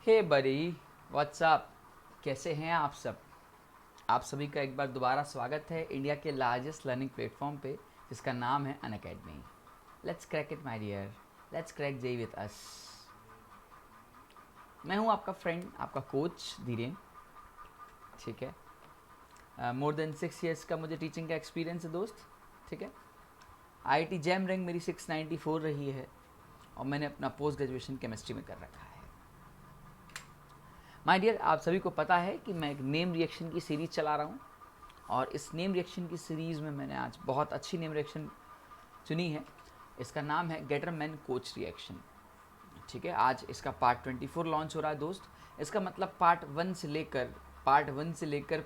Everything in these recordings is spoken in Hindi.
हे बड़ी, व्हाट्सअप, कैसे हैं आप सब? आप सभी का एक बार दोबारा स्वागत है इंडिया के लार्जेस्ट लर्निंग प्लेटफॉर्म पे, जिसका नाम है Unacademy. Let's crack it my dear, let's crack JEE with us. मैं हूं आपका फ्रेंड, आपका कोच धीरेन। ठीक है, मोर देन 6 ईयर्स का मुझे टीचिंग का एक्सपीरियंस है दोस्त। ठीक है, IIT जैम रैंक मेरी 694 रही है और मैंने अपना पोस्ट ग्रेजुएशन केमिस्ट्री में कर रखा है। माय डियर, आप सभी को पता है कि मैं एक नेम रिएक्शन की सीरीज़ चला रहा हूँ और इस नेम रिएक्शन की सीरीज़ में मैंने आज बहुत अच्छी नेम रिएक्शन चुनी है। इसका नाम है गेटरमैन कोच रिएक्शन। ठीक है, आज इसका पार्ट 24 लॉन्च हो रहा है दोस्त। इसका मतलब पार्ट 1 से लेकर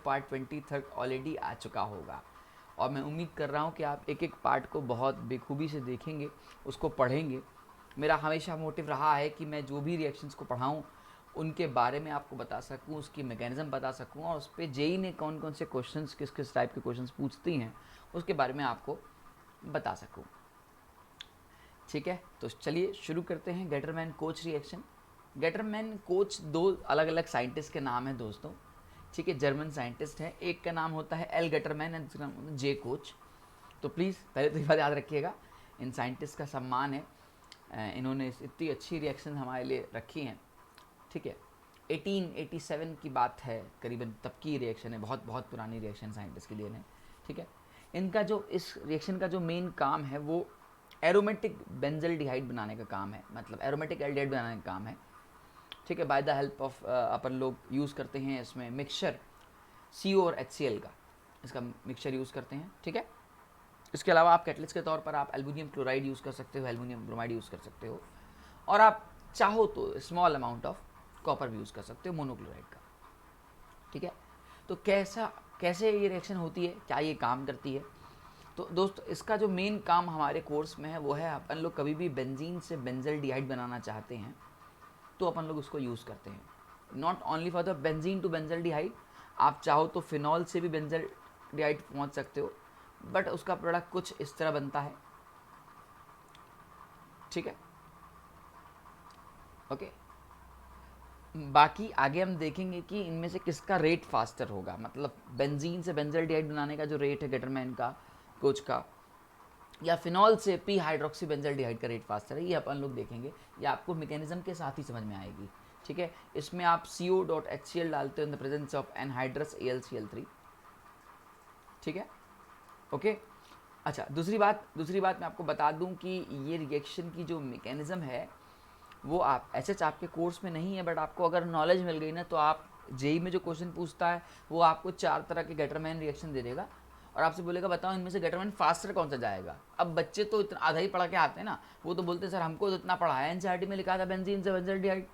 पार्ट 20 तक ऑलरेडी आ चुका होगा और मैं उम्मीद कर रहा हूँ कि आप एक एक पार्ट को बहुत बेखूबी से देखेंगे, उसको पढ़ेंगे। मेरा हमेशा मोटिव रहा है कि मैं जो भी रिएक्शंस को पढ़ाऊँ उनके बारे में आपको बता सकूं, उसकी मैकेनिज्म बता सकूं और उस पर जेई ने कौन कौन से क्वेश्चंस, किस किस टाइप के क्वेश्चंस पूछती हैं उसके बारे में आपको बता सकूं। ठीक है, तो चलिए शुरू करते हैं Gattermann coach reaction. Gattermann coach दो अलग अलग साइंटिस्ट के नाम हैं दोस्तों। ठीक है, जर्मन साइंटिस्ट हैं। एक का नाम होता है एल गेटरमैन एंड दूसरा नाम होता है जे कोच। तो प्लीज़ पहले तो ये बात याद रखिएगा, इन साइंटिस्ट का सम्मान है, इन्होंने इतनी अच्छी रिएक्शन हमारे लिए रखी हैं। ठीक है, 1887 की बात है करीबन, तब की रिएक्शन है, बहुत बहुत पुरानी रिएक्शन साइंटिस्ट के लिए है। ठीक है, इनका जो इस रिएक्शन का जो मेन काम है वो एरोमेटिक बेंजल्डिहाइड बनाने का काम है, मतलब एरोमेटिक एल्डिहाइड बनाने का काम है। ठीक है, बाय द हेल्प ऑफ अपन लोग यूज़ करते हैं इसमें मिक्सचर CO और HCl का, इसका मिक्सचर यूज़ करते हैं। ठीक है, इसके अलावा आप कैटलिस्ट के तौर पर आप एल्युमिनियम क्लोराइड यूज़ कर सकते हो, एल्युमिनियम ब्रोमाइड यूज़ कर सकते हो और आप चाहो तो स्मॉल अमाउंट ऑफ कॉपर भी यूज़ कर सकते हो, मोनोक्लोराइड का। ठीक है, तो कैसे ये रिएक्शन होती है, क्या ये काम करती है? तो दोस्त, इसका जो मेन काम हमारे कोर्स में है वो है, अपन लोग कभी भी बेंजीन से बेंजल्डिहाइड बनाना चाहते हैं तो अपन लोग उसको यूज़ करते हैं। Not only for the benzene to benzaldehyde, आप चाहो तो फिनॉल से भी बेंजल्डिहाइड पहुँच सकते हो, बट उसका प्रोडक्ट कुछ इस तरह बनता है। ठीक है, ओके। बाकी आगे हम देखेंगे कि इनमें से किसका रेट फास्टर होगा, मतलब बेंजीन से बेंजल्डिहाइड बनाने का जो रेट है गेटरमैन का कोच का, या फिनॉल से पी हाइड्रोक्सी बेंजल्डिहाइड का रेट फास्टर है, ये अपन लोग देखेंगे। ये आपको मैकेनिज्म के साथ ही समझ में आएगी। ठीक है, इसमें आप CO.HCl डालते हो in the presence of anhydrous AlCl3। ठीक है, ओके। अच्छा, दूसरी बात मैं आपको बता दूं कि ये रिएक्शन की जो मैकेनिज्म है वो आप ऐसे आपके कोर्स में नहीं है, बट आपको अगर नॉलेज मिल गई ना तो आप जेई में जो क्वेश्चन पूछता है वो आपको 4 तरह के गेटरमैन रिएक्शन दे देगा और आपसे बोलेगा बताओ इनमें से गेटरमैन फास्टर कौन सा जाएगा। अब बच्चे तो इतना आधा ही पढ़ा के आते हैं ना, वो तो बोलते हैं सर हमको तो इतना पढ़ा है, NCERT में लिखा था बेंजीन से बेंजल्डिहाइड,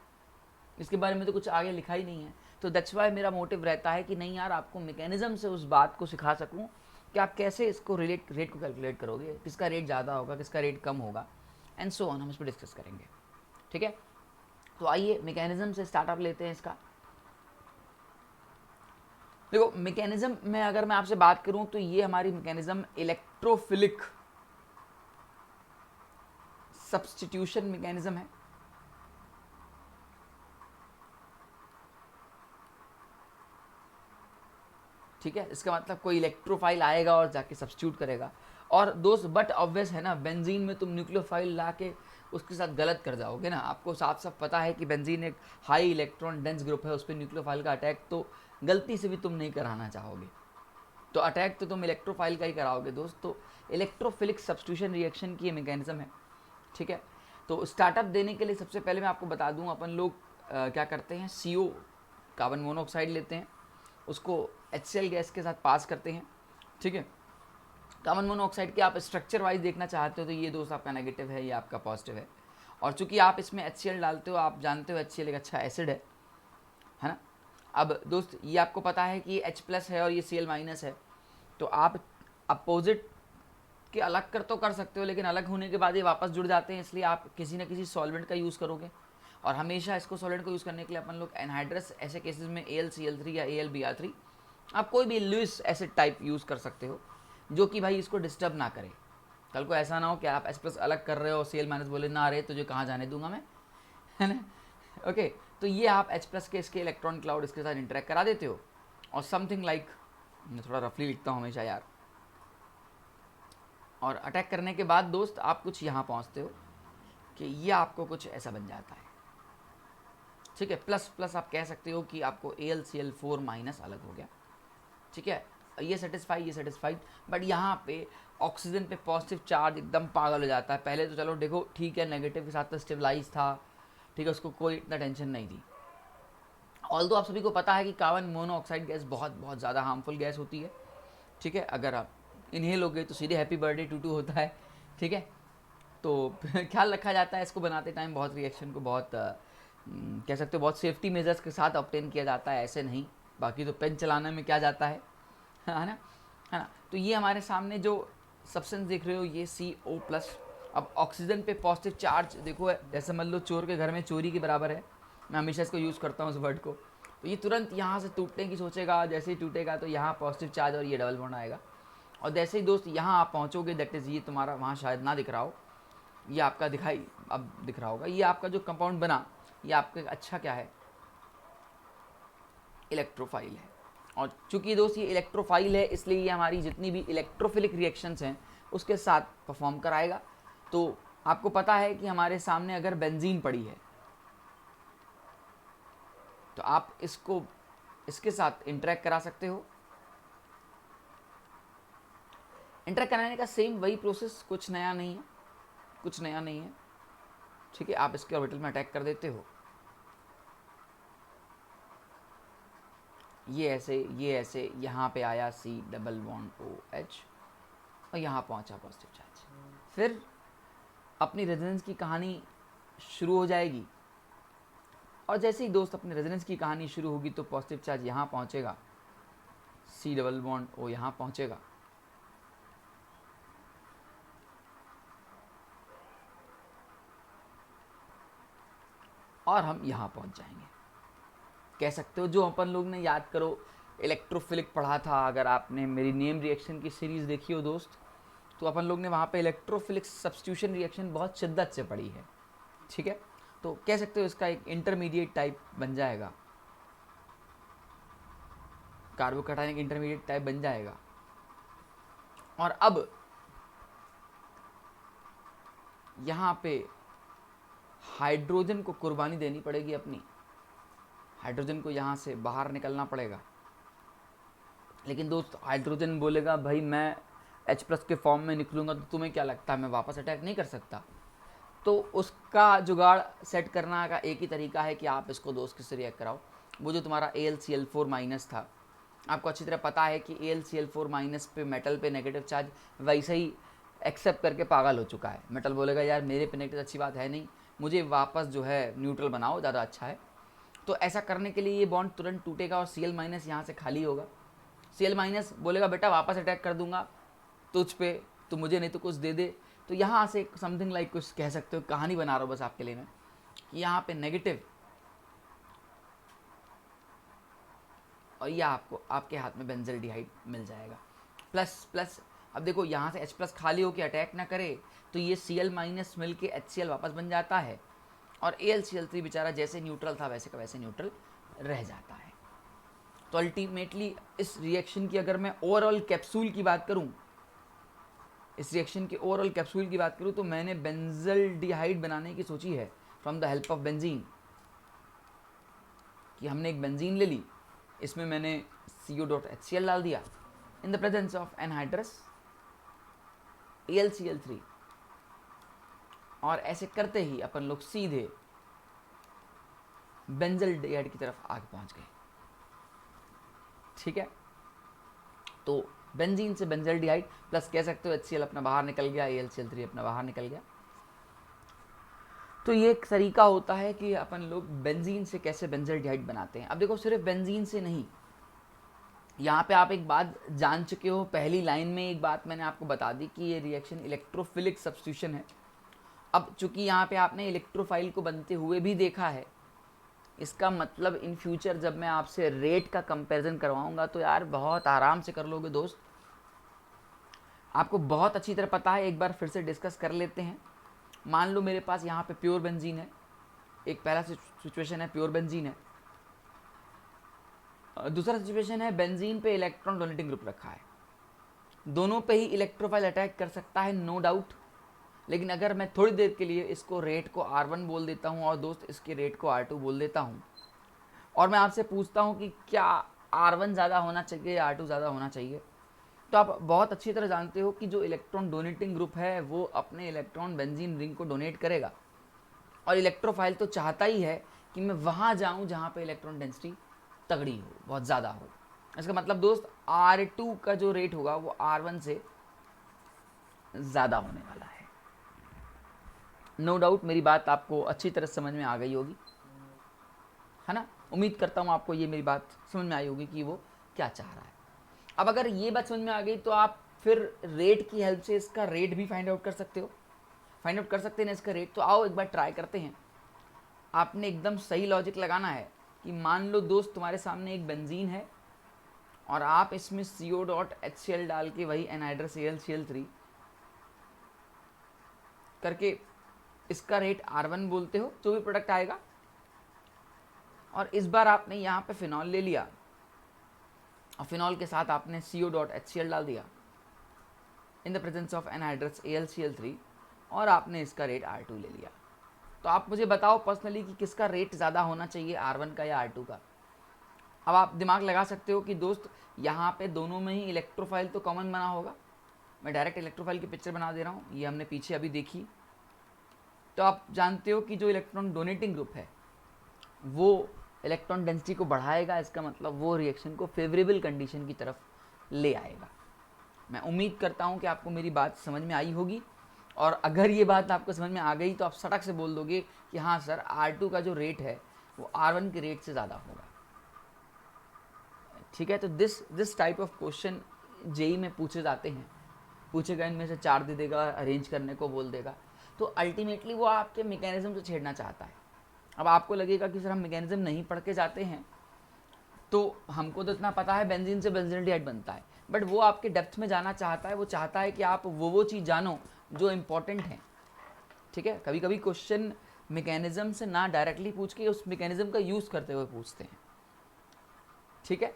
इसके बारे में तो कुछ आगे लिखा ही नहीं है। तो दैट्स वाई मेरा मोटिव रहता है कि नहीं यार, आपको मैकेनिज्म से उस बात को सिखा सकूँ कि आप कैसे इसको रेट को कैलकुलेट करोगे, किसका रेट ज़्यादा होगा, किसका रेट कम होगा, एंड सो ऑन, हम इस पर डिस्कस करेंगे। ठीक है, तो आइए मैकेनिज्म से स्टार्टअप लेते हैं इसका। देखो, मैकेनिज्म में अगर मैं आपसे बात करूं तो ये हमारी मैकेनिज्म इलेक्ट्रोफिलिक सब्स्टिट्यूशन मैकेनिज्म है। ठीक है, इसका मतलब कोई इलेक्ट्रोफाइल आएगा और जाके सब्स्टिट्यूट करेगा। और दोस्त बट ऑब्वियस है ना, बेंजीन में तुम न्यूक्लियोफाइल ला के उसके साथ गलत कर जाओगे ना। आपको साफ साफ पता है कि बेंजीन एक हाई इलेक्ट्रॉन डेंस ग्रुप है, उस पर न्यूक्लियोफाइल का अटैक तो गलती से भी तुम नहीं कराना चाहोगे, तो अटैक तो तुम इलेक्ट्रोफाइल का ही कराओगे दोस्त। तो इलेक्ट्रोफिलिक सब्स्टिट्यूशन रिएक्शन की ये मैकेनिज्म है। ठीक है, तो स्टार्टअप देने के लिए सबसे पहले मैं आपको बता दूं, अपन लोग क्या करते हैं, CO कार्बन मोनोऑक्साइड लेते हैं, उसको HCl गैस के साथ पास करते हैं। ठीक है, कार्बन मोनोऑक्साइड के आप स्ट्रक्चर वाइज देखना चाहते हो तो ये दोस्त आपका नेगेटिव है, ये आपका पॉजिटिव है। और चूंकि आप इसमें HCl डालते हो, आप जानते हो HCl एक अच्छा एसिड है ना। अब दोस्त ये आपको पता है कि ये H+ है और ये Cl- है, तो आप अपोजिट के अलग कर तो कर सकते हो, लेकिन अलग होने के बाद ये वापस जुड़ जाते हैं, इसलिए आप किसी न किसी सॉल्वेंट का यूज़ करोगे। और हमेशा इसको सॉल्वेंट को यूज़ करने के लिए अपन लोग एनहाइड्रस, ऐसे केसेस में AlCl3 या AlBr3, आप कोई भी लुइस एसिड टाइप यूज़ कर सकते हो जो कि भाई इसको डिस्टर्ब ना करे। कल को ऐसा ना हो कि आप H+ अलग कर रहे हो, Cl- बोले ना, अरे तुझे कहाँ जाने दूंगा मैं, है ना। ओके, तो ये आप H+ के इसके इलेक्ट्रॉन क्लाउड इसके साथ इंटरेक्ट करा देते हो और समथिंग लाइक, मैं थोड़ा रफली लिखता हूँ हमेशा यार, और अटैक करने के बाद दोस्त आप कुछ यहाँ पहुँचते हो कि ये आपको कुछ ऐसा बन जाता है, ठीक है। प्लस प्लस आप कह सकते हो कि आपको AlCl4- अलग हो गया, ठीक है। ये सेटिस्फाइड, बट यहाँ पे ऑक्सीजन पे पॉजिटिव चार्ज एकदम पागल हो जाता है। पहले तो चलो देखो ठीक है, नेगेटिव के साथ तो स्टेबलाइज था, ठीक है, उसको कोई इतना टेंशन नहीं थी। ऑल्दो आप सभी को पता है कि कार्बन मोनोऑक्साइड गैस बहुत बहुत ज़्यादा हार्मफुल गैस होती है, ठीक है। अगर आप इन्हेल हो गए तो सीधे हैप्पी बर्थडे टू होता है, ठीक है। तो ख्याल रखा जाता है इसको बनाते टाइम, बहुत रिएक्शन को बहुत कह सकते हो बहुत सेफ्टी मेजर्स के साथ ऑब्टेन किया जाता है, ऐसे नहीं। बाकी तो पेन चलाने में क्या जाता है ना, है ना। तो ये हमारे सामने जो सब्सटेंस देख रहे हो ये CO+। अब ऑक्सीजन पे पॉजिटिव चार्ज देखो, जैसे मान लो चोर के घर में चोरी के बराबर है, मैं हमेशा इसको यूज़ करता हूँ इस वर्ड को। तो ये तुरंत यहाँ से टूटने की सोचेगा, जैसे ही टूटेगा तो यहाँ पॉजिटिव चार्ज और ये डबल बॉन्ड आएगा, और जैसे ही दोस्त यहाँ आप पहुँचोगे, दैट इज़ ये तुम्हारा वहाँ शायद ना दिख रहा हो, ये आपका दिखाई अब दिख रहा होगा, ये आपका जो कंपाउंड बना ये आपका अच्छा क्या है, इलेक्ट्रोफाइल है। और चूंकि दोस्त ये इलेक्ट्रोफाइल है इसलिए ये हमारी जितनी भी इलेक्ट्रोफिलिक रिएक्शंस हैं उसके साथ परफॉर्म कराएगा। तो आपको पता है कि हमारे सामने अगर बेंजीन पड़ी है तो आप इसको इसके साथ इंटरेक्ट करा सकते हो। इंटरेक्ट कराने का सेम वही प्रोसेस, कुछ नया नहीं है, ठीक है। आप इसके ऑर्बिटल में अटैक कर देते हो, ये ऐसे यहाँ पे आया C+OH और यहाँ पहुँचा पॉजिटिव चार्ज। फिर अपनी रेजोनेंस की कहानी शुरू हो जाएगी, और जैसे ही दोस्त अपनी रेजोनेंस की कहानी शुरू होगी तो पॉजिटिव चार्ज यहाँ पहुँचेगा, C+O यहाँ पहुँचेगा, और हम यहाँ पहुँच जाएंगे। कह सकते हो जो अपन लोग ने, याद करो इलेक्ट्रोफिलिक पढ़ा था, अगर आपने मेरी नेम रिएक्शन की सीरीज़ देखी हो दोस्त, तो अपन लोग ने वहाँ पे इलेक्ट्रोफिलिक सब्स्टिट्यूशन रिएक्शन बहुत शिद्दत से पढ़ी है, ठीक है। तो कह सकते हो इसका एक इंटरमीडिएट टाइप बन जाएगा, कार्बोकैटायनिक इंटरमीडिएट टाइप बन जाएगा। और अब यहाँ पे हाइड्रोजन को कुर्बानी देनी पड़ेगी अपनी, हाइड्रोजन को यहाँ से बाहर निकलना पड़ेगा। लेकिन दोस्त हाइड्रोजन बोलेगा भाई मैं H+ के फॉर्म में निकलूँगा तो तुम्हें क्या लगता है मैं वापस अटैक नहीं कर सकता? तो उसका जुगाड़ सेट करना का एक ही तरीका है कि आप इसको दोस्त किससे रिएक्ट कराओ। वो जो तुम्हारा AlCl4- था, आपको अच्छी तरह पता है कि AlCl4- पे मेटल पे नेगेटिव चार्ज वैसे ही एक्सेप्ट करके पागल हो चुका है। मेटल बोलेगा यार मेरे पे नेगेटिव अच्छी बात है नहीं, मुझे वापस जो है न्यूट्रल बनाओ, ज़्यादा अच्छा है। तो ऐसा करने के लिए ये बॉन्ड तुरंत टूटेगा और Cl- यहाँ से खाली होगा। Cl- बोलेगा बेटा वापस अटैक कर दूंगा तुझ पे, तो मुझे नहीं तो कुछ दे दे। तो यहाँ से समथिंग लाइक कुछ कह सकते हो, कहानी बना रहा हूँ बस आपके लिए मैं, कि यहाँ पे नेगेटिव और ये आपको आपके हाथ में बेंजल्डिहाइड मिल जाएगा। प्लस प्लस अब देखो यहाँ से H+ खाली होकर अटैक ना करे तो ये Cl- मिल के HCl वापस बन जाता है, और AlCl3 बेचारा जैसे न्यूट्रल था वैसे का वैसे न्यूट्रल रह जाता है। तो अल्टीमेटली इस रिएक्शन की अगर मैं ओवरऑल कैप्सूल की बात करूं, तो मैंने बेंजल्डिहाइड बनाने की सोची है from the help of benzene. कि हमने एक बेंजीन ले ली, इसमें मैंने CO.HCl डाल दिया in the presence of anhydrous AlCl3, और ऐसे करते ही अपन लोग सीधे बेंजल्डिहाइड की तरफ आगे पहुंच गए, ठीक है। तो बेंजीन से बेंजल्डिहाइड प्लस कह सकते हो HCl अपना बाहर निकल गया, AlCl3 अपना बाहर निकल गया। तो ये एक तरीका होता है कि अपन लोग बेंजीन से कैसे बेंजल्डिहाइड बनाते हैं। अब देखो सिर्फ बेंजीन से नहीं, यहाँ पे आप एक बात जान चुके हो, पहली लाइन में एक बात मैंने आपको बता दी कि ये रिएक्शन इलेक्ट्रोफिलिक सब्स्टिट्यूशन है। अब चूंकि यहाँ पे आपने इलेक्ट्रोफाइल को बनते हुए भी देखा है, इसका मतलब इन फ्यूचर जब मैं आपसे रेट का कंपैरिजन करवाऊंगा तो यार बहुत आराम से कर लोगे दोस्त। आपको बहुत अच्छी तरह पता है, एक बार फिर से डिस्कस कर लेते हैं। मान लो मेरे पास यहाँ पे प्योर बेंजीन है, एक पहला सिचुएशन है प्योर बेंजीन है, दूसरा सिचुएशन है बेंजीन पे इलेक्ट्रॉन डोनेटिंग ग्रुप रखा है। दोनों पे ही इलेक्ट्रोफाइल अटैक कर सकता है, नो डाउट। लेकिन अगर मैं थोड़ी देर के लिए इसको रेट को R1 बोल देता हूँ और दोस्त इसके रेट को R2 बोल देता हूँ, और मैं आपसे पूछता हूँ कि क्या R1 ज़्यादा होना चाहिए या R2 ज़्यादा होना चाहिए, तो आप बहुत अच्छी तरह जानते हो कि जो इलेक्ट्रॉन डोनेटिंग ग्रुप है वो अपने इलेक्ट्रॉन बेंजीन रिंग को डोनेट करेगा, और इलेक्ट्रोफाइल तो चाहता ही है कि मैं वहाँ जाऊँ जहाँ पे इलेक्ट्रॉन डेंसिटी तगड़ी हो, बहुत ज़्यादा हो। इसका मतलब दोस्त R2 का जो रेट होगा वो R1 से ज़्यादा होने वाला है। नो डाउट मेरी बात आपको अच्छी तरह समझ में आ गई होगी, है ना। उम्मीद करता हूँ आपको ये मेरी बात समझ में आई होगी कि वो क्या चाह रहा है। अब अगर ये बात समझ में आ गई तो आप फिर रेट की हेल्प से इसका रेट भी फाइंड आउट कर सकते हो, फाइंड आउट कर सकते हैं ना इसका रेट। तो आओ एक बार ट्राई करते हैं। आपने एकदम सही लॉजिक लगाना है कि मान लो दोस्त तुम्हारे सामने एक बेंजीन है और आप इसमें CO.HCl डाल के वही एनहाइड्रस AlCl3 करके इसका रेट R1 बोलते हो, जो भी प्रोडक्ट आएगा। और इस बार आपने यहाँ पे फिनॉल ले लिया और फिनॉल के साथ आपने CO.HCl डाल दिया in the presence of anhydrous AlCl3 और आपने इसका रेट R2 ले लिया। तो आप मुझे बताओ पर्सनली कि किसका रेट ज़्यादा होना चाहिए, R1 का या R2 का। अब आप दिमाग लगा सकते हो कि दोस्त यहाँ पे दोनों में ही इलेक्ट्रोफाइल तो कॉमन बना होगा। मैं डायरेक्ट इलेक्ट्रोफाइल की पिक्चर बना दे रहा हूँ, ये हमने पीछे अभी देखी। तो आप जानते हो कि जो इलेक्ट्रॉन डोनेटिंग ग्रुप है वो इलेक्ट्रॉन डेंसिटी को बढ़ाएगा, इसका मतलब वो रिएक्शन को फेवरेबल कंडीशन की तरफ ले आएगा। मैं उम्मीद करता हूँ कि आपको मेरी बात समझ में आई होगी, और अगर ये बात आपको समझ में आ गई तो आप सटक से बोल दोगे कि हाँ सर, R2 का जो रेट है वो R1 के रेट से ज़्यादा होगा। ठीक है, तो this type of question JEE में पूछे जाते हैं। पूछेगा, इनमें से 4 दे देगा, अरेंज करने को बोल देगा। तो अल्टीमेटली वो आपके मैकेनिज्म से छेड़ना चाहता है। अब आपको लगेगा कि सर हम मैकेनिज्म नहीं पढ़ के जाते हैं, तो हमको तो इतना पता है बेंजीन से बेंजीनल्डिहाइड बनता है, बट वो आपके डेप्थ में जाना चाहता है। वो चाहता है कि आप वो चीज़ जानो जो इम्पोर्टेंट है। ठीक है, कभी कभी क्वेश्चन मैकेनिज्म से ना डायरेक्टली पूछ के उस मैकेनिज्म का यूज़ करते हुए पूछते हैं। ठीक है,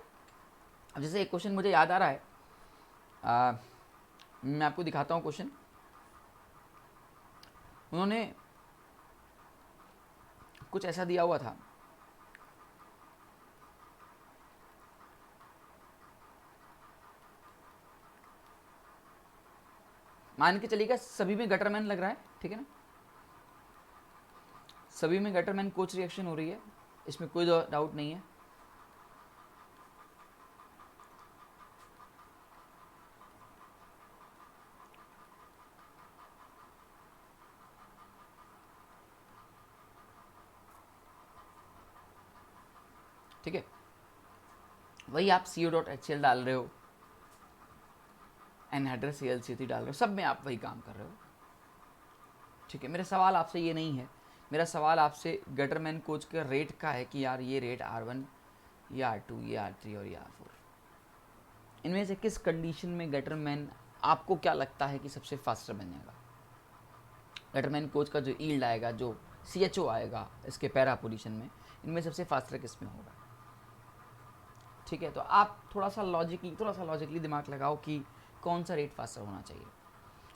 अब जैसे एक क्वेश्चन मुझे याद आ रहा है, मैं आपको दिखाता हूँ क्वेश्चन। उन्होंने कुछ ऐसा दिया हुआ था, मान के चलिएगा सभी में गटरमैन लग रहा है, ठीक है ना, सभी में गटरमैन कोच रिएक्शन हो रही है, इसमें कोई डाउट नहीं है। ठीक है, वही आप CO.HCl डाल रहे हो, एनहाइड्रस AlCl3 डाल रहे हो, सब में आप वही काम कर रहे हो। ठीक है, मेरा सवाल आपसे ये नहीं है, मेरा सवाल आपसे गटरमैन कोच के रेट का है कि यार ये रेट R1 या R2 ये R3 और ये R4, इनमें से किस कंडीशन में गटरमैन आपको क्या लगता है कि सबसे फास्टर बन जाएगा। गटरमैन कोच का जो ईल्ड आएगा, जो CHO आएगा इसके पैरा पोजीशन में, इनमें सबसे फास्टर किस में होगा। ठीक है, तो आप थोड़ा सा लॉजिकली दिमाग लगाओ कि कौन सा रेट फास्टर होना चाहिए।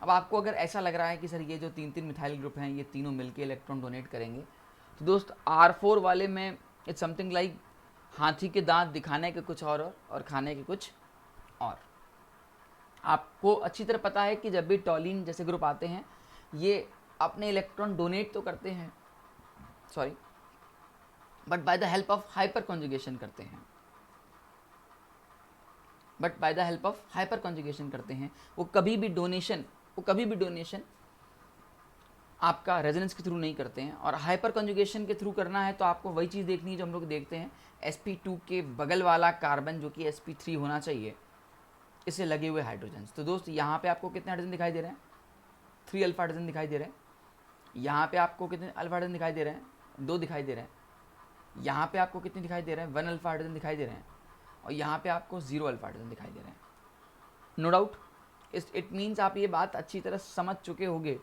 अब आपको अगर ऐसा लग रहा है कि सर ये जो 3 मिथाइल ग्रुप हैं ये तीनों मिलके इलेक्ट्रॉन डोनेट करेंगे, तो दोस्त R4 वाले में इट्स समथिंग लाइक हाथी के दांत दिखाने के कुछ और खाने के कुछ और। आपको अच्छी तरह पता है कि जब भी टॉलिन जैसे ग्रुप आते हैं ये अपने इलेक्ट्रॉन डोनेट तो करते हैं, but by the help of hyper conjugation करते हैं। वो कभी भी डोनेशन आपका रेजोनेंस के थ्रू नहीं करते हैं। और हाइपर कॉन्जुगेशन के थ्रू करना है तो आपको वही चीज़ देखनी है जो हम लोग देखते हैं, sp2 के बगल वाला कार्बन जो कि sp3 होना चाहिए, इससे लगे हुए हाइड्रोजन। तो दोस्त यहाँ पे आपको कितने हाइड्रोजन दिखाई दे रहे हैं, 3 अल्फा हाइड्रोजन दिखाई दे रहे हैं। यहाँ पे आपको कितने अल्फा हाइड्रोजन दिखाई दे रहे हैं, 2 दिखाई दे रहे हैं। यहाँ पे आपको कितने दिखाई दे रहे हैं, 1 अल्फा हाइड्रोजन दिखाई दे रहे हैं। और यहाँ पे आपको 0 अल्फा हाइड्रोजन दिखाई दे रहे हैं। नो डाउट इट मीन्स आप ये बात अच्छी तरह समझ चुके होंगे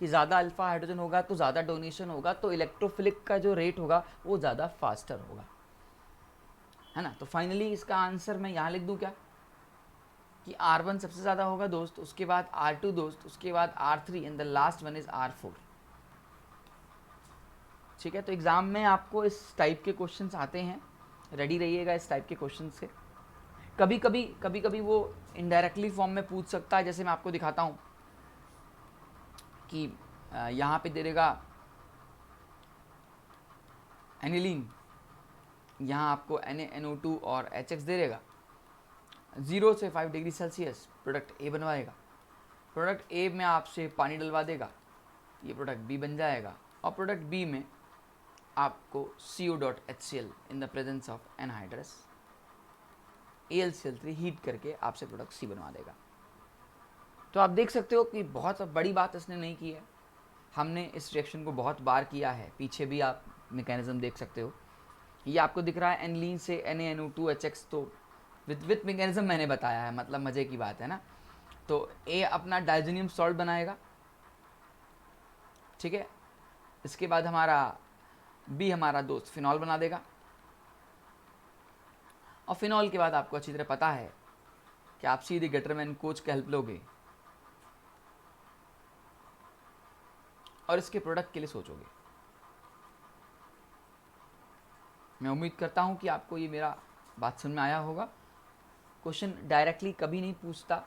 कि ज़्यादा अल्फा हाइड्रोजन होगा तो ज़्यादा डोनेशन होगा, तो इलेक्ट्रोफिलिक का जो रेट होगा वो ज़्यादा फास्टर होगा, है ना। तो फाइनली इसका आंसर मैं यहाँ लिख दूँ क्या, कि R1 सबसे ज़्यादा होगा दोस्त, उसके बाद R2 दोस्त, उसके बाद R3 and the last one is R4। ठीक है, तो एग्ज़ाम में आपको इस टाइप के क्वेश्चंस आते हैं, रेडी रहिएगा इस टाइप के क्वेश्चन से। कभी कभी वो इनडायरेक्टली फॉर्म में पूछ सकता है, जैसे मैं आपको दिखाता हूँ कि यहाँ पे दे देगा एनिलीन, यहाँ आपको NaNO2 और HX दे देगा, 0 से 5 डिग्री सेल्सियस प्रोडक्ट ए बनवाएगा, प्रोडक्ट ए में आपसे पानी डलवा देगा, ये प्रोडक्ट बी बन जाएगा, और प्रोडक्ट बी में आपको CO.HCl in the presence of anhydrous AlCl3 heat करके आपसे प्रोडक्ट सी बनवा देगा। तो आप देख सकते हो कि बहुत बड़ी बात इसने नहीं की है, हमने इस रिएक्शन को बहुत बार किया है, पीछे भी आप मैकेनिज्म देख सकते हो। ये आपको दिख रहा है एनिलीन से NaNO2HX, तो विथ मैकेनिज्म मैंने बताया है, मतलब मज़े की बात है ना। तो ए अपना डाइजेनियम सॉल्ट बनाएगा, ठीक है, इसके बाद हमारा बी हमारा दोस्त फिनॉल बना देगा, और फिनॉल के बाद आपको अच्छी तरह पता है कि आप सीधे गेटरमैन कोच की हेल्प लोगे और इसके प्रोडक्ट के लिए सोचोगे। मैं उम्मीद करता हूं कि आपको ये मेरा बात समझ में आया होगा। क्वेश्चन डायरेक्टली कभी नहीं पूछता,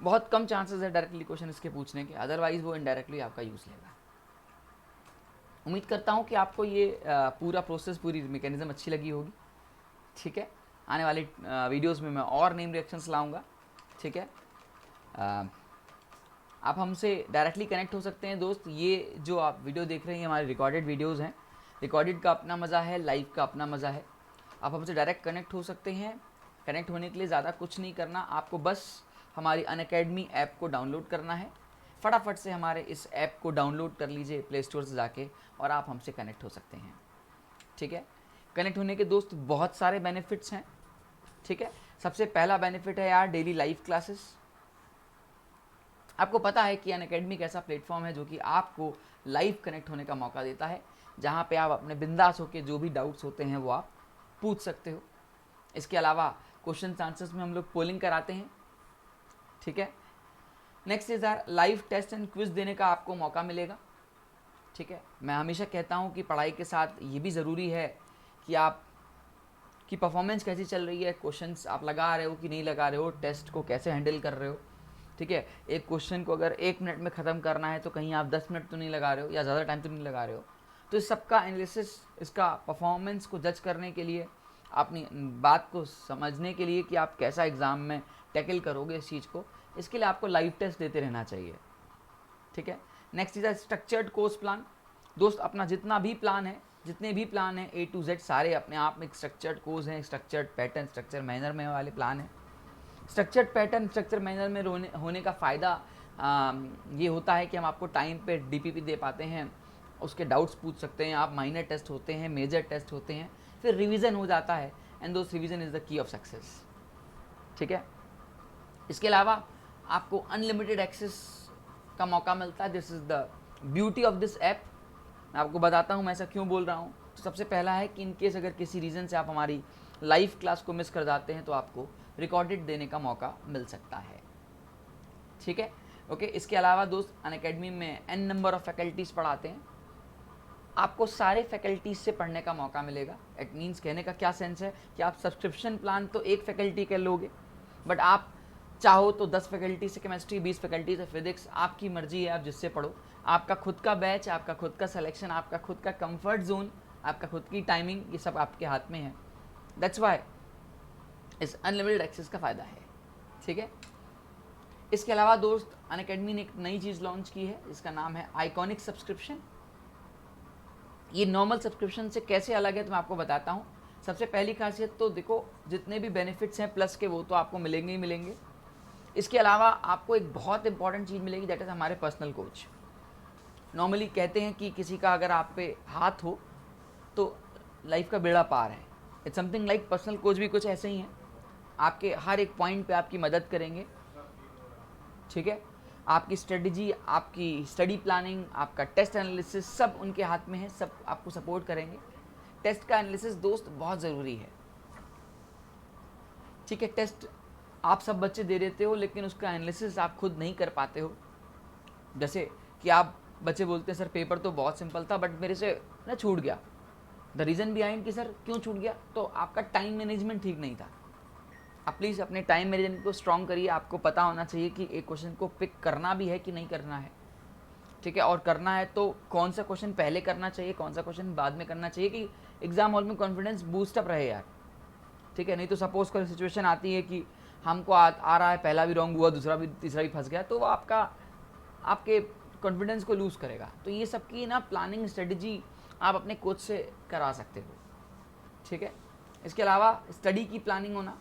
बहुत कम चांसेस है डायरेक्टली क्वेश्चन इसके पूछने के, अदरवाइज वो इनडायरेक्टली आपका यूज़ लेगा। उम्मीद करता हूँ कि आपको ये पूरा प्रोसेस, पूरी मैकेनिज्म अच्छी लगी होगी। ठीक है, आने वाले वीडियोस में मैं और नेम रिएक्शंस लाऊंगा। ठीक है, आप हमसे डायरेक्टली कनेक्ट हो सकते हैं दोस्त। ये जो आप वीडियो देख रहे हैं हमारे रिकॉर्डेड वीडियोस हैं, रिकॉर्डेड का अपना मज़ा है, लाइव का अपना मज़ा है। आप हमसे डायरेक्ट कनेक्ट हो सकते हैं। कनेक्ट होने के लिए ज़्यादा कुछ नहीं करना, आपको बस हमारी अनअकैडमी ऐप को डाउनलोड करना है। फटाफट से हमारे इस ऐप को डाउनलोड कर लीजिए प्ले स्टोर से जाके, और आप हमसे कनेक्ट हो सकते हैं। ठीक है, कनेक्ट होने के दोस्त बहुत सारे बेनिफिट्स हैं। ठीक है, सबसे पहला बेनिफिट है यार डेली लाइव क्लासेस। आपको पता है कि अनअकैडमी एक ऐसा प्लेटफॉर्म है जो कि आपको लाइव कनेक्ट होने का मौका देता है, जहाँ पे आप अपने बिंदास होकर जो भी डाउट्स होते हैं वो आप पूछ सकते हो। इसके अलावा क्वेश्चन आंसर्स में हम लोग पोलिंग कराते हैं। ठीक है, नेक्स्ट इज यार लाइव टेस्ट एंड क्विज देने का आपको मौका मिलेगा। ठीक है, मैं हमेशा कहता हूँ कि पढ़ाई के साथ ये भी ज़रूरी है कि आप की परफॉर्मेंस कैसी चल रही है, क्वेश्चंस आप लगा रहे हो कि नहीं लगा रहे हो, टेस्ट को कैसे हैंडल कर रहे हो। ठीक है, एक क्वेश्चन को अगर 1 मिनट में ख़त्म करना है तो कहीं आप 10 मिनट तो नहीं लगा रहे हो, या ज़्यादा टाइम तो नहीं लगा रहे हो। तो इस सब का एनालिसिस, इसका परफॉर्मेंस को जज करने के लिए, अपनी बात को समझने के लिए कि आप कैसा एग्ज़ाम में टैकल करोगे इस चीज़ को, इसके लिए आपको लाइव टेस्ट देते रहना चाहिए। ठीक है, next is a structured course plan. दोस्त अपना जितना भी प्लान है, जितने भी प्लान हैं A to Z सारे अपने आप में एक स्ट्रक्चर्ड कोर्स हैं, स्ट्रक्चर्ड पैटर्न, स्ट्रक्चर मैनर में वाले प्लान हैं। स्ट्रक्चर्ड पैटर्न, स्ट्रक्चर मैनर में होने का फ़ायदा ये होता है कि हम आपको टाइम पे DPP दे पाते हैं, उसके डाउट्स पूछ सकते हैं आप, माइनर टेस्ट होते हैं, मेजर टेस्ट होते हैं, फिर रिवीजन हो जाता है, एंड दोस्त revision is the key of success. ठीक है, इसके अलावा आपको अनलिमिटेड एक्सेस का मौका मिलता है। This is the beauty of this app. मैं आपको बताता हूँ मैं ऐसा क्यों बोल रहा हूँ। तो सबसे पहला है कि इनकेस अगर किसी रीज़न से आप हमारी लाइव क्लास को मिस कर जाते हैं तो आपको रिकॉर्डेड देने का मौका मिल सकता है। ठीक है, ओके। इसके अलावा दोस्त अनअकैडमी में n नंबर ऑफ फैकल्टीज़ पढ़ाते हैं, आपको सारे फैकल्टीज़ से पढ़ने का मौका मिलेगा। इट मीन्स कहने का क्या सेंस है कि आप सब्सक्रिप्शन प्लान तो एक फैकल्टी के लोगे, बट आप चाहो तो 10 फैकल्टी से केमिस्ट्री, 20 फैकल्टी से फिजिक्स, आपकी मर्जी है, आप जिससे पढ़ो। आपका खुद का बैच, आपका खुद का सिलेक्शन, आपका खुद का कंफर्ट जोन, आपका खुद की टाइमिंग, ये सब आपके हाथ में है। दैट्स वाई इस अनलिमिटेड एक्सेस का फ़ायदा है। ठीक है, इसके अलावा दोस्त अनअकैडमी ने एक नई चीज़ लॉन्च की है, इसका नाम है आइकॉनिक सब्सक्रिप्शन। ये नॉर्मल सब्सक्रिप्शन से कैसे अलग है तो मैं आपको बताता हूँ। सबसे पहली खासियत तो देखो, जितने भी बेनिफिट्स हैं प्लस के वो तो आपको मिलेंगे ही मिलेंगे। इसके अलावा आपको एक बहुत इंपॉर्टेंट चीज़ मिलेगी, दैट इज़ हमारे पर्सनल कोच। नॉर्मली कहते हैं कि किसी का अगर आप पे हाथ हो तो लाइफ का बेड़ा पार है। It's something like personal coach भी कुछ ऐसे ही हैं, आपके हर एक पॉइंट पे आपकी मदद करेंगे। ठीक है, आपकी स्ट्रेटजी, आपकी स्टडी प्लानिंग, आपका टेस्ट एनालिसिस सब उनके हाथ में है, सब आपको सपोर्ट करेंगे। टेस्ट का एनालिसिस दोस्त बहुत ज़रूरी है, ठीक है। टेस्ट आप सब बच्चे दे देते हो, लेकिन उसका एनालिसिस आप खुद नहीं कर पाते हो। जैसे कि आप बच्चे बोलते हैं सर पेपर तो बहुत सिंपल था बट मेरे से ना छूट गया। द रीज़न बिहाइंड कि सर क्यों छूट गया, तो आपका टाइम मैनेजमेंट ठीक नहीं था। आप प्लीज़ अपने टाइम मैनेजमेंट को स्ट्रॉन्ग करिए। आपको पता होना चाहिए कि एक क्वेश्चन को पिक करना भी है कि नहीं करना है, ठीक है। और करना है तो कौन सा क्वेश्चन पहले करना चाहिए, कौन सा क्वेश्चन बाद में करना चाहिए, कि एग्जाम हॉल में कॉन्फिडेंस बूस्टअप रहे यार, ठीक है। नहीं तो सपोज कर सिचुएशन आती है कि हमको आ रहा है, पहला भी रॉन्ग हुआ, दूसरा भी, तीसरा भी फंस गया, तो वो आपके कॉन्फिडेंस को लूज़ करेगा। तो ये सबकी ना प्लानिंग स्ट्रेटजी आप अपने कोच से करा सकते हो, ठीक है। इसके अलावा स्टडी की प्लानिंग होना,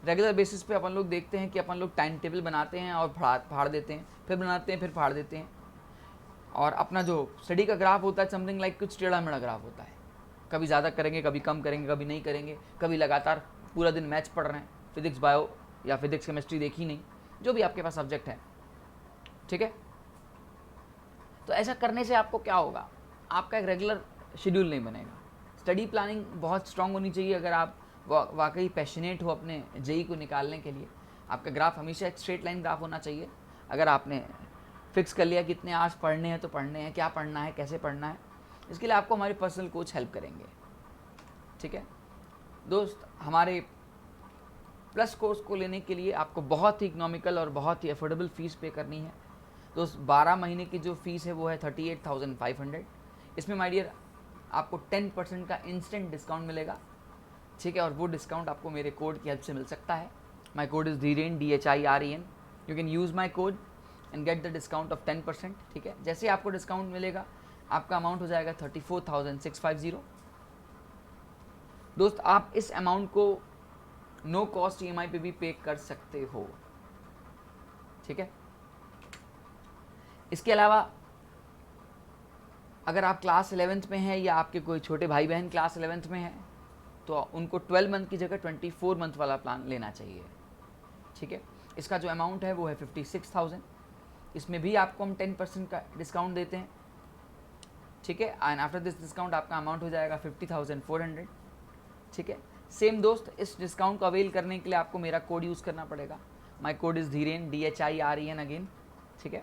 रेगुलर बेसिस पे अपन लोग देखते हैं कि अपन लोग टाइम टेबल बनाते हैं और फाड़ देते हैं, फिर बनाते हैं, फिर फाड़ देते हैं। और अपना जो स्टडी का ग्राफ होता है समथिंग लाइक कुछ टेढ़ा मेढ़ा ग्राफ होता है, कभी ज़्यादा करेंगे, कभी कम करेंगे, कभी नहीं करेंगे, कभी लगातार पूरा दिन मैथ्स पढ़ रहे हैं, फिजिक्स बायो या फिजिक्स केमिस्ट्री देखी नहीं, जो भी आपके पास सब्जेक्ट है, ठीक है। तो ऐसा करने से आपको क्या होगा, आपका एक रेगुलर शेड्यूल नहीं बनेगा। स्टडी प्लानिंग बहुत स्ट्रांग होनी चाहिए अगर आप वाकई पैशनेट हो अपने जेई को निकालने के लिए। आपका ग्राफ हमेशा एक स्ट्रेट लाइन ग्राफ होना चाहिए। अगर आपने फिक्स कर लिया कितने आवर्स पढ़ने हैं तो पढ़ने हैं, क्या पढ़ना है, कैसे पढ़ना है, इसके लिए आपको हमारे पर्सनल कोच हेल्प करेंगे, ठीक है दोस्त। हमारे प्लस कोर्स को लेने के लिए आपको बहुत ही इकोनॉमिकल और बहुत ही अफोर्डेबल फ़ीस पे करनी है दोस्त। 12 महीने की जो फ़ीस है वो है 38,500। इसमें माय डियर आपको 10% का इंस्टेंट डिस्काउंट मिलेगा, ठीक है। और वो डिस्काउंट आपको मेरे कोड की हेल्प से मिल सकता है। My code is Dhiren, DHIREN। You can use my code and get the discount of 10%, ठीक है। जैसे आपको डिस्काउंट मिलेगा आपका अमाउंट हो जाएगा 34,650 दोस्त। आप इस अमाउंट को नो कॉस्ट EMI पे भी पे कर सकते हो, ठीक है। इसके अलावा अगर आप क्लास 11th में हैं या आपके कोई छोटे भाई बहन क्लास 11th में हैं तो उनको 12 मंथ की जगह 24 मंथ वाला प्लान लेना चाहिए, ठीक है। इसका जो अमाउंट है वो है 56,000। इसमें भी आपको हम 10% का डिस्काउंट देते हैं, ठीक है। एंड आफ्टर दिस डिस्काउंट आपका अमाउंट हो जाएगा 50,400, ठीक है। सेम दोस्त, इस डिस्काउंट को अवेल करने के लिए आपको मेरा कोड यूज़ करना पड़ेगा। My code is Dhiren, DHIREN again, ठीक है।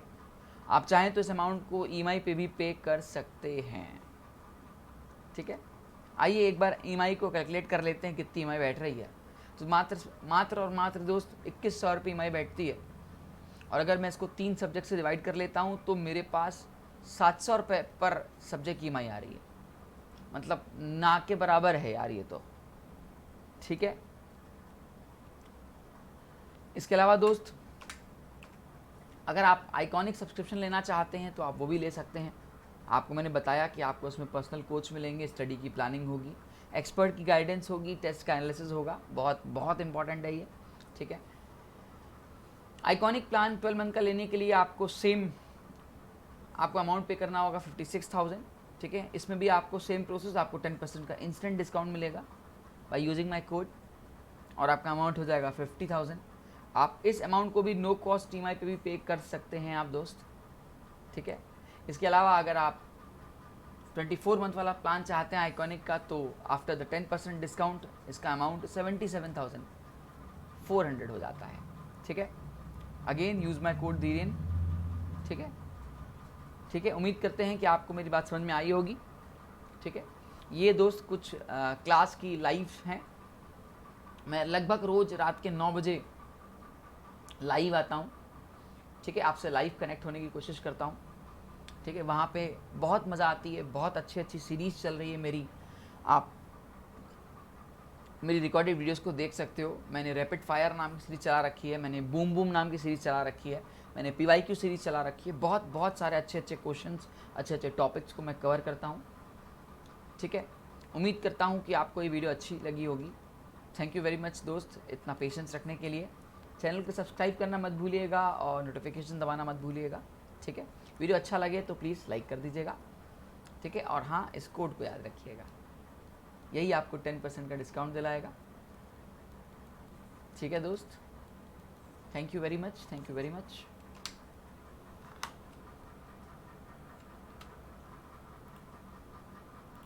आप चाहें तो इस अमाउंट को EMI पे भी पे कर सकते हैं, ठीक है। आइए एक बार EMI को कैलकुलेट कर लेते हैं कितनी EMI बैठ रही है। तो मात्र और मात्र दोस्त 2100 रुपये EMI बैठती है। और अगर मैं इसको 3 सब्जेक्ट से डिवाइड कर लेता हूँ तो मेरे पास 700 रुपये पर सब्जेक्ट की EMI आ रही है, मतलब ना के बराबर है यार ये तो, ठीक है। इसके अलावा दोस्त अगर आप आइकॉनिक सब्सक्रिप्शन लेना चाहते हैं तो आप वो भी ले सकते हैं। आपको मैंने बताया कि आपको उसमें पर्सनल कोच मिलेंगे, स्टडी की प्लानिंग होगी, एक्सपर्ट की गाइडेंस होगी, टेस्ट का एनालिसिस होगा, बहुत बहुत इंपॉर्टेंट है ये, ठीक है। आइकॉनिक प्लान 12 मंथ का लेने के लिए आपको सेम आपको अमाउंट पे करना होगा 56,000, ठीक है। इसमें भी आपको सेम प्रोसेस, आपको 10% का इंस्टेंट डिस्काउंट मिलेगा बाय यूजिंग माय कोड और आपका अमाउंट हो जाएगा 50,000। आप इस अमाउंट को भी नो कॉस्ट EMI पे भी पे कर सकते हैं आप दोस्त, ठीक है। इसके अलावा अगर आप 24 मंथ वाला प्लान चाहते हैं आइकॉनिक का तो आफ्टर द 10% डिस्काउंट इसका अमाउंट 77,400 हो जाता है, ठीक है। Again use my code Dhiren, ठीक है, ठीक है। उम्मीद करते हैं कि आपको मेरी बात समझ में आई होगी, ठीक है। ये दोस्त कुछ क्लास की लाइव हैं। मैं लगभग रोज़ रात के 9 बजे लाइव आता हूँ, ठीक है। आपसे लाइव कनेक्ट होने की कोशिश करता हूँ, ठीक है। वहाँ पे बहुत मज़ा आती है, बहुत अच्छी अच्छी सीरीज़ चल रही है मेरी। आप मेरी रिकॉर्डेड वीडियोस को देख सकते हो। मैंने रैपिड फायर नाम की सीरीज़ चला रखी है, मैंने बूम बूम नाम की सीरीज़ चला रखी है, मैंने PYQ सीरीज़ चला रखी है। बहुत बहुत सारे अच्छे अच्छे क्वेश्चंस, अच्छे अच्छे टॉपिक्स को मैं कवर करता हूँ, ठीक है। उम्मीद करता हूँ कि आपको ये वीडियो अच्छी लगी होगी। थैंक यू वेरी मच दोस्त इतना पेशेंस रखने के लिए। चैनल को सब्सक्राइब करना मत भूलिएगा और नोटिफिकेशन दबाना मत भूलिएगा, ठीक है। वीडियो अच्छा लगे तो प्लीज़ लाइक कर दीजिएगा, ठीक है। और हाँ, इस कोड को याद रखिएगा, यही आपको 10% का डिस्काउंट दिलाएगा, ठीक है दोस्त। Thank you very much, thank you very much.